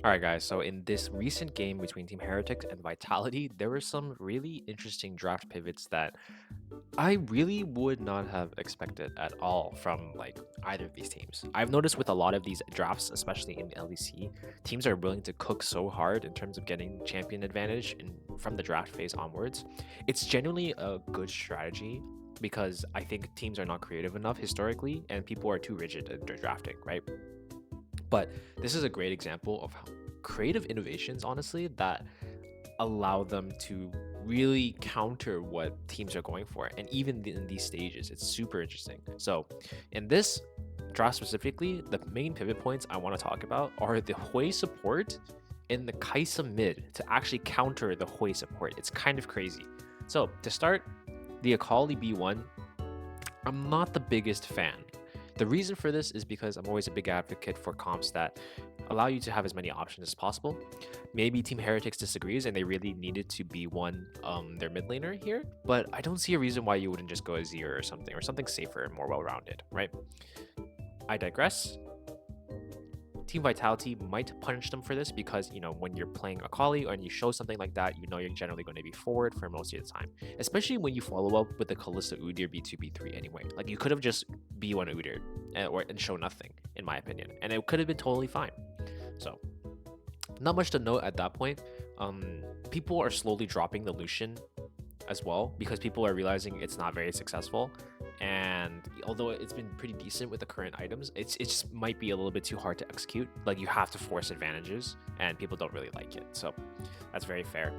Alright guys, so in this recent game between Team Heretics and Vitality, there were some really interesting draft pivots that I really would not have expected at all from either of these teams. I've noticed with a lot of these drafts, especially in LEC, teams are willing to cook so hard in terms of getting champion advantage from the draft phase onwards. It's genuinely a good strategy because I think teams are not creative enough historically and people are too rigid at their drafting, right? But this is a great example of how creative innovations, honestly, that allow them to really counter what teams are going for. And even in these stages, it's super interesting. So, in this draft specifically, the main pivot points I want to talk about are the Hui support and the Kaisa mid to actually counter the Hui support. It's kind of crazy. So, to start, the Akali B1, I'm not the biggest fan. The reason for this is because I'm always a big advocate for comps that allow you to have as many options as possible. Maybe Team Heretics disagrees and they really needed to be their mid laner here, but I don't see a reason why you wouldn't just go Azir or something safer and more well-rounded, right? I digress. Team Vitality might punish them for this because, when you're playing Akali and you show something like that, you're generally going to be forward for most of the time. Especially when you follow up with the Kalista Udyr B2, B3 anyway. Like, you could have just B1 Udyr and show nothing, in my opinion. And it could have been totally fine. So, not much to note at that point. People are slowly dropping the Lucian as well because people are realizing it's not very successful. And although it's been pretty decent with the current items, it just might be a little bit too hard to execute. Like, you have to force advantages, and people don't really like it. So that's very fair.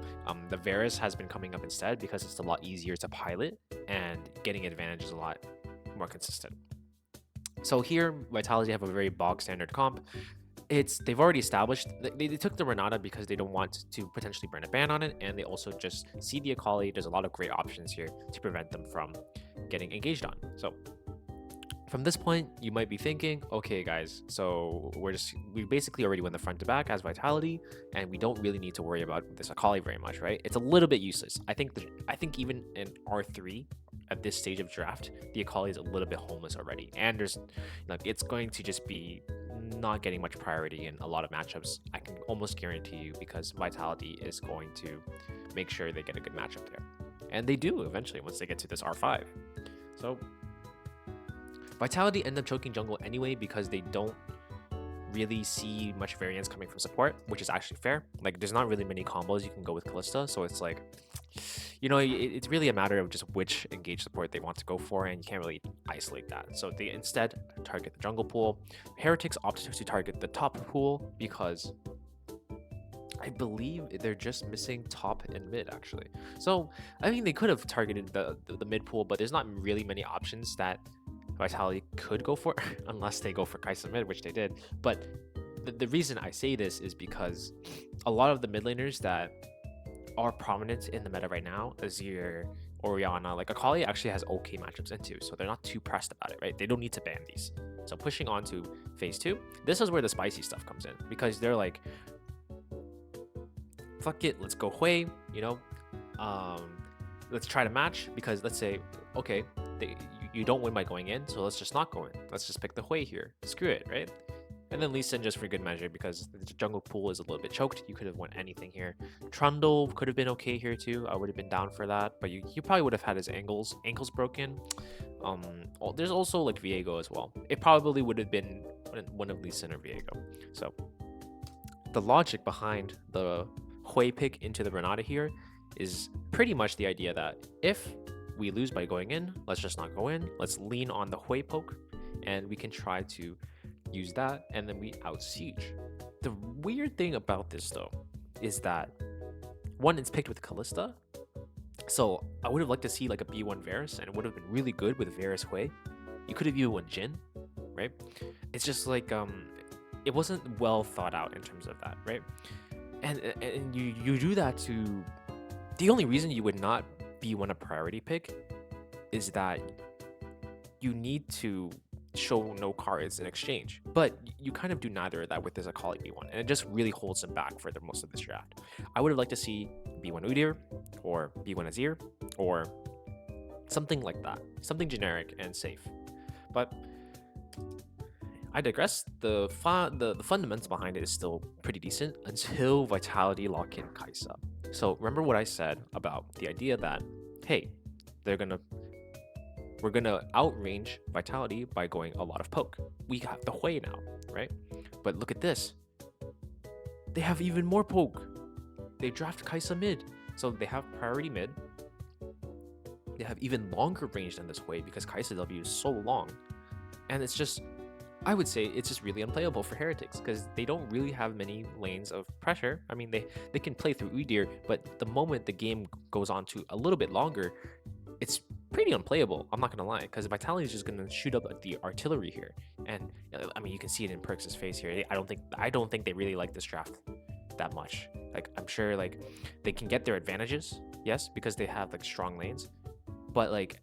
The Varus has been coming up instead because it's a lot easier to pilot, and getting advantage is a lot more consistent. So here, Vitality have a very bog standard comp. They've already established they took the Renata because they don't want to potentially burn a ban on it, and they also just see the Akali. There's a lot of great options here to prevent them from getting engaged on. So from this point, you might be thinking, okay, guys, so we basically already went the front to back as Vitality, and we don't really need to worry about this Akali very much, right? It's a little bit useless. I think even in R3 at this stage of draft, the Akali is a little bit homeless already, and it's going to just be not getting much priority in a lot of matchups. I can almost guarantee you because Vitality is going to make sure they get a good matchup there, and they do eventually once they get to this R5. So Vitality end up choking jungle anyway because they don't really see much variance coming from support, which is actually fair. Like, there's not really many combos you can go with Kalista, so it's like, it's really a matter of just which engage support they want to go for, and you can't really isolate that. So they instead target the jungle pool. Heretics opted to target the top pool because I believe they're just missing top and mid, actually. So I mean, they could have targeted the mid pool, but there's not really many options that Vitality could go for unless they go for Kaisa mid, which they did. But the reason I say this is because a lot of the mid laners that are prominent in the meta right now, Azir, Orianna, like Akali actually has okay matchups into, so they're not too pressed about it, right? They don't need to ban these. So pushing on to phase 2, this is where the spicy stuff comes in because they're like, fuck it, let's go Hui, let's try to match because let's say, okay, you don't win by going in, so let's just not go in. Let's just pick the Hui here. Screw it, right? And then Lucian just for good measure because the jungle pool is a little bit choked. You could have won anything here. Trundle could have been okay here too. I would have been down for that, but you probably would have had his ankles broken. There's also like Viego as well. It probably would have been one of Lucian or Viego. So the logic behind the Hui pick into the Renata here is pretty much the idea that if we lose by going in, let's just not go in. Let's lean on the Hui poke, and we can try to use that, and then we out siege. The weird thing about this though is that one, it's picked with Kalista, so I would have liked to see like a B1 Varus, and it would have been really good with Varus Hui. You could have even won Jin, right? It's just like it wasn't well thought out in terms of that, right? And you do that to the only reason you would not B1 a priority pick is that you need to show no cards in exchange, but you kind of do neither of that with this Akali B1, and it just really holds them back for the most of this draft. I would have liked to see B1 Udyr or B1 Azir or something like that, something generic and safe. But I digress. The fundamentals behind it is still pretty decent until Vitality lock in Kaisa. So remember what I said about the idea that, hey, they're gonna we're gonna outrange Vitality by going a lot of poke. We have the Hui now, right? But look at this. They have even more poke. They draft Kaisa mid. So they have priority mid. They have even longer range than this Hui because Kaisa W is so long. And it's just, I would say it's just really unplayable for Heretics because they don't really have many lanes of pressure. I mean, they can play through Udyr, but the moment the game goes on to a little bit longer, it's pretty unplayable. I'm not gonna lie, because Vitality is just gonna shoot up the artillery here, and I mean you can see it in Perks' face here. I don't think they really like this draft that much. Like I'm sure like they can get their advantages, yes, because they have like strong lanes, but like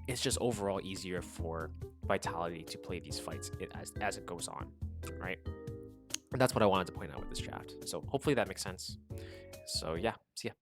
it's just overall easier for Vitality to play these fights as it goes on, right? And that's what I wanted to point out with this draft. So hopefully that makes sense. So yeah, see ya.